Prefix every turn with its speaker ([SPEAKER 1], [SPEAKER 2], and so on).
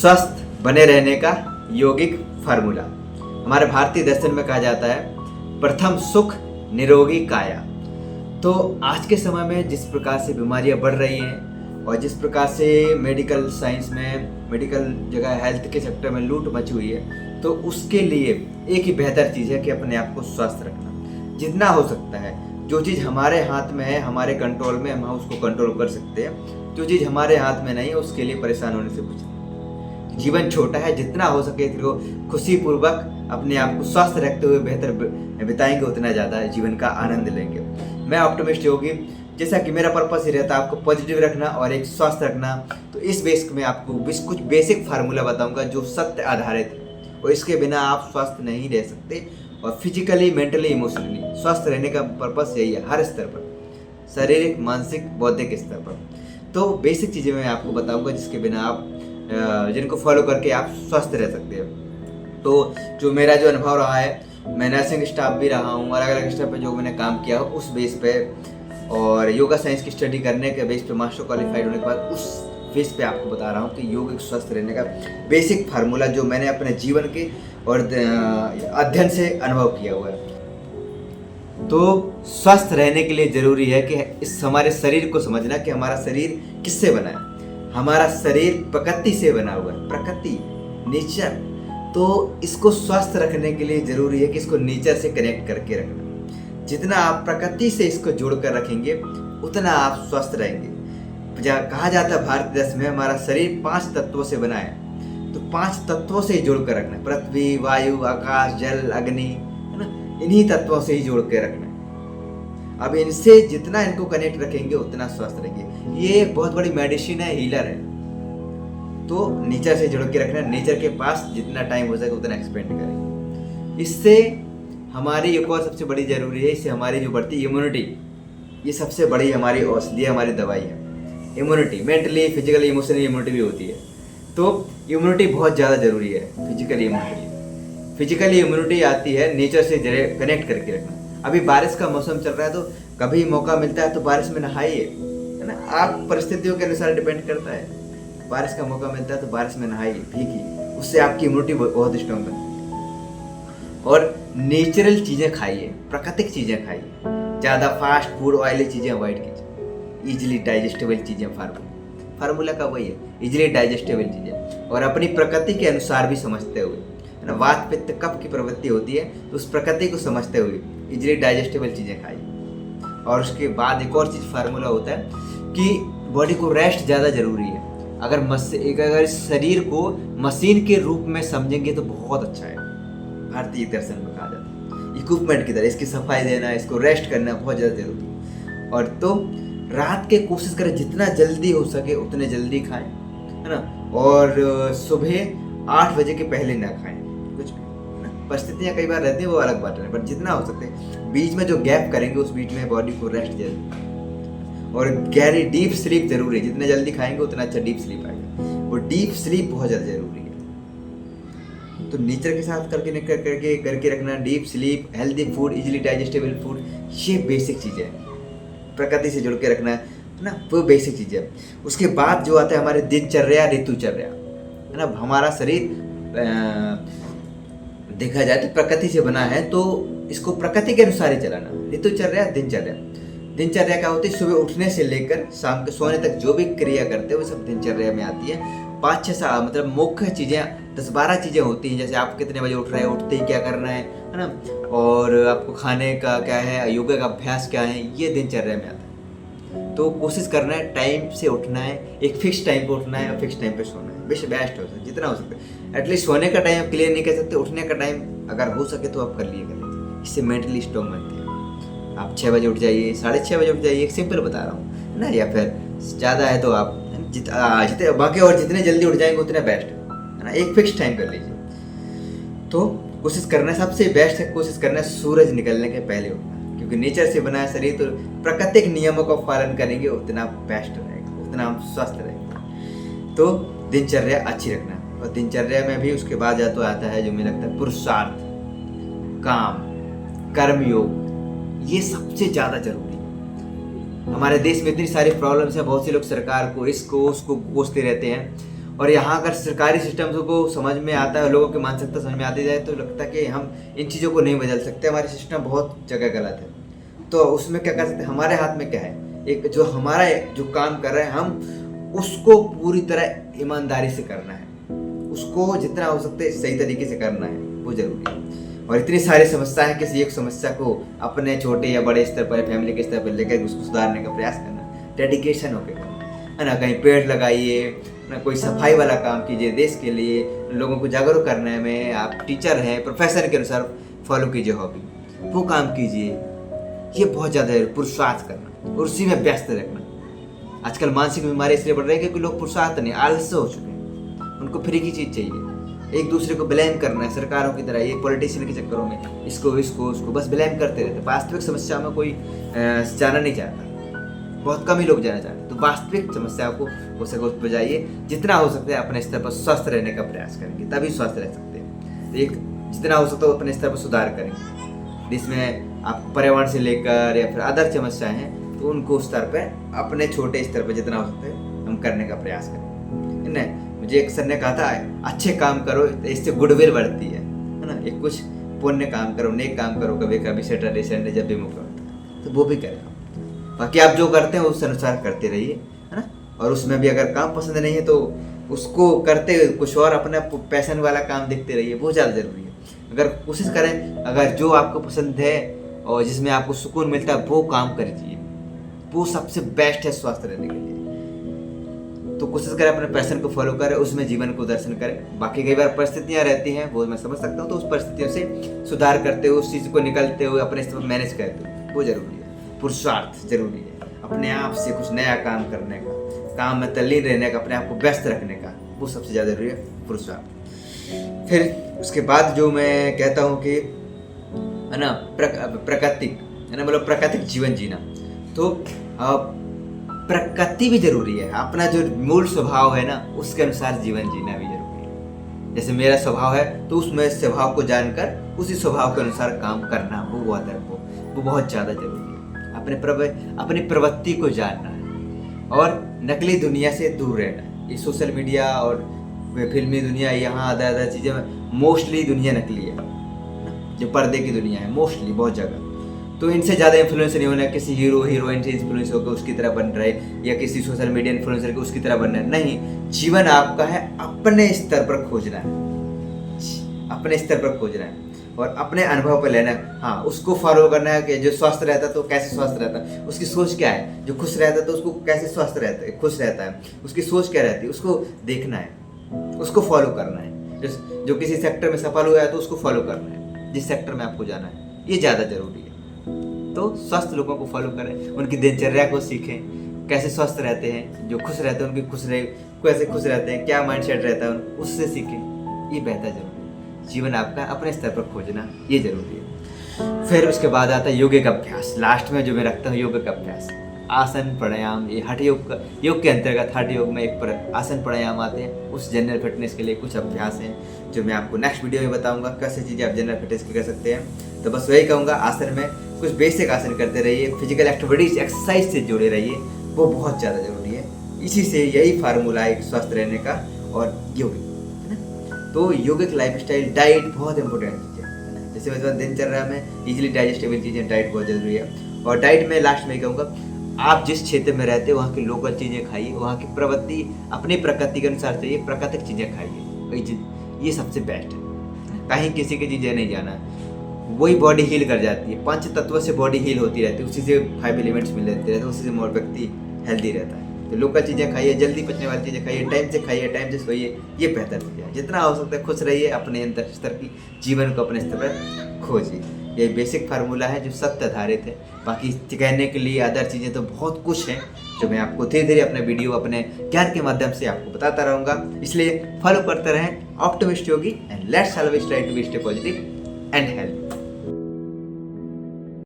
[SPEAKER 1] स्वस्थ बने रहने का यौगिक फार्मूला। हमारे भारतीय दर्शन में कहा जाता है प्रथम सुख निरोगी काया। तो आज के समय में जिस प्रकार से बीमारियां बढ़ रही हैं और जिस प्रकार से मेडिकल साइंस में, मेडिकल जगह हेल्थ के सेक्टर में लूट मची हुई है, तो उसके लिए एक ही बेहतर चीज़ है कि अपने आप को स्वस्थ रखना। जितना हो सकता है, जो चीज़ हमारे हाथ में है, हमारे कंट्रोल में, हम उसको कंट्रोल कर सकते हैं। जो चीज़ हमारे हाथ में नहीं है, उसके लिए परेशान होने से कुछ नहीं। जीवन छोटा है, जितना हो सके इसको खुशीपूर्वक अपने आप को स्वस्थ रखते हुए बेहतर बिताएंगे, उतना ज़्यादा जीवन का आनंद लेंगे। मैं ऑप्टिमिस्ट योगी, जैसा कि मेरा पर्पस ही रहता है आपको पॉजिटिव रखना और एक स्वस्थ रखना। तो इस बेस में आपको कुछ बेसिक फार्मूला बताऊंगा जो सत्य आधारित है, और इसके बिना आप स्वस्थ नहीं रह सकते। और फिजिकली, मेंटली, इमोशनली स्वस्थ रहने का पर्पस यही है, हर स्तर पर, शारीरिक, मानसिक, बौद्धिक स्तर पर। तो बेसिक चीज़ें मैं आपको बताऊंगा जिसके बिना आप जिनको फॉलो करके आप स्वस्थ रह सकते हैं। तो जो मेरा जो अनुभव रहा है, मैं नर्सिंग स्टाफ भी रहा हूँ, अलग अलग स्टाफ पे जो मैंने काम किया हो उस बेस पे, और योगा साइंस की स्टडी करने के बेस पे मास्टर क्वालिफाइड होने के बाद उस बेस पे आपको बता रहा हूँ कि योग एक स्वस्थ रहने का बेसिक फार्मूला जो मैंने अपने जीवन के और अध्ययन से अनुभव किया हुआ है। तो स्वस्थ रहने के लिए जरूरी है कि इस हमारे शरीर को समझना कि हमारा शरीर किससे बना है। हमारा शरीर प्रकृति से बना हुआ है, प्रकृति, नेचर। तो इसको स्वस्थ रखने के लिए जरूरी है कि इसको नेचर से कनेक्ट करके रखना। जितना आप प्रकृति से इसको जोड़कर रखेंगे उतना आप स्वस्थ रहेंगे। कहा जाता है भारतीय दर्शन में हमारा शरीर 5 तत्वों से बना है, तो 5 तत्वों से ही जोड़ कर रखना है। पृथ्वी, वायु, आकाश, जल, अग्नि, है ना, इन्हीं तत्वों से ही जोड़ के रखना है। अब इनसे जितना इनको कनेक्ट रखेंगे उतना स्वस्थ रहेंगे। ये बहुत बड़ी मेडिसिन है, हीलर है। तो नेचर से जुड़ के रखना, नेचर के पास जितना टाइम हो सके उतना एक्सपेंड करें। इससे हमारी एक और सबसे बड़ी जरूरी है, इससे हमारी जो बढ़ती इम्यूनिटी, ये सबसे बड़ी हमारी औषधि है, हमारी दवाई है। Immunity mentally, physically, emotionally immunity भी होती है। तो इम्यूनिटी बहुत ज़्यादा जरूरी है। फिजिकली इम्यूनिटी आती है नेचर से कनेक्ट करके रखना। अभी बारिश का मौसम चल रहा है, तो कभी मौका मिलता है तो बारिश में नहाइए, है ना। आप परिस्थितियों के अनुसार डिपेंड करता है। बारिश का मौका मिलता है तो बारिश में नहाइए, भीगिए, उससे आपकी इम्यूनिटी बहुत स्ट्रॉन्ग बनती है। और नेचुरल चीज़ें खाइए, प्राकृतिक चीज़ें खाइए। ज़्यादा फास्ट फूड, ऑयली चीज़ें अवॉइड कीजिए। ईजिली डाइजेस्टेबल चीज़ें, फार्मूला का वही है, ईजिली डाइजेस्टेबल चीज़ें, और अपनी प्रकृति के अनुसार भी समझते हुए, है ना। वात, पित्त, कफ की प्रवृत्ति होती है, तो उस प्रकृति को समझते हुए इजीली डाइजेस्टेबल चीज़ें खाइए। और उसके बाद एक और चीज़ फार्मूला होता है कि बॉडी को रेस्ट ज़्यादा ज़रूरी है। अगर इस शरीर को मशीन के रूप में समझेंगे तो बहुत अच्छा है। भारतीय दर्शन में कहा जाता है इक्विपमेंट की तरह इसकी सफाई देना, इसको रेस्ट करना बहुत ज़्यादा जरूरी है। और तो रात के कोशिश करें जितना जल्दी हो सके उतने जल्दी खाएं, है ना। और सुबह 8 बजे के पहले ना खाएं कुछ भी। परिस्थितियाँ कई बार रहती है, वो अलग बात है, बट जितना हो सकते बीच में जो गैप करेंगे उस बीच में बॉडी को रेस्ट जरूरी। और गहरी डीप स्लीप जरूरी है। जितने जल्दी खाएंगे उतना अच्छा डीप स्लीप आएगा। वो डीप स्लीप बहुत ज़्यादा जरूरी है। तो नेचर के साथ करके रखना, deep sleep, healthy food, easily digestible food, ये बेसिक चीज़ें हैं। प्रकृति से जुड़ के रखना, है ना, वो बेसिक चीज़ें। उसके बाद जो आता है हमारे दिनचर्या, ऋतुचर्या, है ना। हमारा शरीर देखा जाए तो प्रकृति से बना है, तो इसको प्रकृति के अनुसार ही चलाना। ऋतुचर्या, दिनचर्या क्या होती है, सुबह उठने से लेकर शाम के सोने तक जो भी क्रिया करते हैं वो सब दिनचर्या में आती है। 5-6 मतलब मुख्य चीज़ें 10-12 चीज़ें होती हैं। जैसे आप कितने बजे उठ रहे हैं, उठते ही क्या करना है ना, और आपको खाने का क्या है, योगा का अभ्यास क्या है, ये दिनचर्या में आता है। तो कोशिश करना है टाइम से उठना है, एक फिक्स टाइम पे उठना है और फिक्स टाइम पे सोना है। बेस्ट हो सकता जितना हो सकता है। एटलीस्ट सोने का टाइम आप क्लियर नहीं कर सकते, उठने का टाइम अगर हो सके तो आप कर लीजिए। इससे मेंटली स्ट्रॉन्ग बनती है। आप 6 बजे उठ जाइए, 6:30 बजे उठ जाइए, एक सिंपल बता रहा हूँ ना। या फिर ज़्यादा है तो आप बाकी और जितने जल्दी उठ जाएंगे उतना बेस्ट है ना। एक फिक्स टाइम कर लीजिए। तो कोशिश करना, सबसे बेस्ट है कोशिश करना सूरज निकलने के पहले उठना, क्योंकि नेचर से बना है शरीर, तो प्राकृतिक नियमों का पालन करेंगे उतना बेस्ट रहेगा, उतना हम स्वस्थ रहेंगे। तो दिनचर्या अच्छी रखना, और दिनचर्या में भी उसके बाद तो आता है जो मुझे लगता है पुरुषार्थ, काम, कर्मयोग, ये सबसे ज़्यादा जरूरी है। हमारे देश में इतनी सारी प्रॉब्लम्स हैं, बहुत से लोग सरकार को, इसको उसको कोसते रहते हैं, और यहाँ अगर सरकारी सिस्टम को समझ में आता है, लोगों की मानसिकता समझ में आती जाए, तो लगता है कि हम इन चीज़ों को नहीं बदल सकते, हमारे सिस्टम बहुत जगह गलत है। तो उसमें क्या कर सकते हैं, हमारे हाथ में क्या है, एक जो हमारा जो काम कर रहे हैं हम उसको पूरी तरह ईमानदारी से करना है, उसको जितना हो सकता है सही तरीके से करना है, वो जरूरी है। और इतनी सारी समस्या है, किसी एक समस्या को अपने छोटे या बड़े स्तर पर, फैमिली के स्तर पर लेकर उसको सुधारने का प्रयास करना, डेडिकेशन होकर करना है ना। कहीं पेड़ लगाइए ना, कोई सफाई वाला काम कीजिए देश के लिए, लोगों को जागरूक करने में आप टीचर हैं, प्रोफेशन के अनुसार फॉलो कीजिए हॉबी, वो काम कीजिए। ये बहुत ज़्यादा है, पुरुषार्थ करना और उसी में व्यस्त रखना। आजकल मानसिक बीमारी इसलिए बढ़ रही है क्योंकि लोग पुरुषार्थ नहीं, आलस्य हो चुके हैं, उनको फ्री की चीज़ चाहिए। एक दूसरे को ब्लेम करना है सरकारों की तरह, ये पॉलिटिशियन के चक्करों में इसको उसको बस ब्लेम करते रहते। वास्तविक समस्या में कोई जाना नहीं चाहता, बहुत कम ही लोग जाना चाहते। तो वास्तविक समस्या को हो सके उस पर जाइए, जितना हो सकता है अपने स्तर पर स्वस्थ रहने का प्रयास करेंगे तभी स्वस्थ रह सकते हैं। तो एक जितना हो सकता है अपने स्तर पर सुधार करेंगे, जिसमें आप पर्यावरण से लेकर या फिर अदर समस्याएं हैं, तो उनको उस स्तर पर अपने छोटे स्तर पर जितना हो सकता है हम करने का प्रयास करें। नहीं, मुझे एक सर ने कहा था, अच्छे काम करो इससे गुडविल बढ़ती है ना। एक कुछ पुण्य काम करो, नेक काम करो, कभी कभी सैटरडे संडे जब भी मौका होता है तो वो भी करें। बाकी आप जो करते हैं उस अनुसार करते रहिए, है ना। और उसमें भी अगर काम पसंद नहीं है तो उसको करते हुए कुछ और अपना पैशन वाला काम देखते रहिए, वो ज़्यादा जरूरी है। अगर कोशिश करें, अगर जो आपको पसंद है और जिसमें आपको सुकून मिलता है वो काम करिए, वो सबसे बेस्ट है स्वस्थ रहने के लिए। तो कोशिश करें अपने पैशन को फॉलो करें, उसमें जीवन को दर्शन करें। बाकी कई बार परिस्थितियाँ रहती हैं, वो मैं समझ सकता हूँ, तो उस परिस्थितियों से सुधार करते हुए, उस चीज़ को निकलते हुए अपने स्तर पर मैनेज करते हुए, वो जरूरी है। पुरुषार्थ जरूरी है, अपने आप से कुछ नया काम करने का, काम में तल्लीन रहने का, अपने आप को व्यस्त रखने का, वो सबसे ज़्यादा जरूरी है, पुरुषार्थ। फिर उसके बाद जो मैं कहता हूँ कि है ना, प्राकृतिक है ना, मतलब प्राकृतिक जीवन जीना। तो प्रकृति भी जरूरी है, अपना जो मूल स्वभाव है ना उसके अनुसार जीवन जीना भी जरूरी है। जैसे मेरा स्वभाव है तो उसमें स्वभाव को जानकर उसी स्वभाव के अनुसार काम करना, वो बहुत ज़्यादा जरूरी है। अपनी प्रवृत्ति को जानना है और नकली दुनिया से दूर रहना है। ये सोशल मीडिया और फिल्मी दुनिया, यहाँ आधा चीज़ें में मोस्टली दुनिया नकली है, जो पर्दे की दुनिया है मोस्टली बहुत जगह। तो इनसे ज़्यादा इन्फ्लुएंस नहीं होना, किसी हीरो हीरोइन से इन्फ्लुएंस होकर उसकी तरह बन रहे, या किसी सोशल मीडिया इन्फ्लुएंसर के उसकी तरह बनना है। नहीं, जीवन आपका है, अपने स्तर पर खोजना है, अपने स्तर पर खोजना है और अपने अनुभव पर लेना है। हाँ, उसको फॉलो करना है कि जो स्वस्थ रहता है तो कैसे स्वस्थ रहता है, उसकी सोच क्या है। जो खुश रहता है तो उसको कैसे स्वस्थ रहता है, खुश रहता है, उसकी सोच क्या रहती है, उसको देखना है, उसको फॉलो करना है। जो किसी सेक्टर में सफल हुआ है तो उसको फॉलो करना है, जिस सेक्टर में आपको जाना है, ये ज़्यादा जरूरी है। तो स्वस्थ लोगों को फॉलो करें, उनकी दिनचर्या को सीखें, कैसे स्वस्थ रहते हैं, जो खुश रहते हैं उनकी कैसे खुश रहते हैं, क्या माइंडसेट रहता है उससे सीखें, ये बेहतर जरूरी है। जीवन आपका अपने स्तर पर खोजना ये जरूरी है। फिर उसके बाद आता है योगिक अभ्यास। लास्ट में जो मैं रखता हूँ योगिक अभ्यास, आसन प्राणायाम। ये हठ योग के अंतर्गत हठ योग में एक आसन प्राणायाम आते हैं। उस जनरल फिटनेस के लिए कुछ अभ्यास हैं जो मैं आपको नेक्स्ट वीडियो में बताऊंगा, कैसे चीज़ें आप जनरल फिटनेस की कर सकते हैं। तो बस वही कहूँगा, आसन में कुछ बेसिक आसन करते रहिए, फिजिकल एक्टिविटीज एक्सरसाइज से जुड़े रहिए, वो बहुत ज़्यादा जरूरी है। इसी से यही फार्मूला है स्वस्थ रहने का और योगिक, है ना। तो योगिक लाइफस्टाइल, डाइट बहुत इंपॉर्टेंट चीज़ है। जैसे मैं दिनचर्या में इजीली डाइजेस्टेबल चीज़ें, डाइट बहुत जरूरी है। और डाइट में लास्ट में कहूँगा, आप जिस क्षेत्र में रहते हो वहाँ की लोकल चीज़ें खाइए, वहाँ की प्रवृत्ति अपनी प्रकृति के अनुसार चाहिए, प्राकृतिक चीज़ें खाइए, वही चीज़ ये सबसे बेस्ट है। कहीं किसी की चीज़ें नहीं जाना, वही बॉडी हील कर जाती है। 5 तत्वों से बॉडी हील होती रहती है, उसी से 5 एलिमेंट्स मिल रहते हैं, उसी से मोर व्यक्ति हेल्दी रहता है। तो लोकल चीज़ें खाइए, जल्दी पचने वाली चीज़ें खाइए, टाइम से खाइए, टाइम से सोइए, ये बेहतर चीज़ है। जितना हो सकता है खुश रहिए, अपने अंतर स्तर की जीवन को अपने स्तर पर खोजिए। ये बेसिक फार्मूला है जो सत्य आधारित है। बाकी कहने के लिए अदर चीज़ें तो बहुत कुछ हैं जो मैं आपको धीरे धीरे अपने वीडियो, अपने ज्ञान के माध्यम से आपको बताता रहूँगा। इसलिए फॉलो करते रहें optimist yogi, and let's always try to be stay positive and healthy.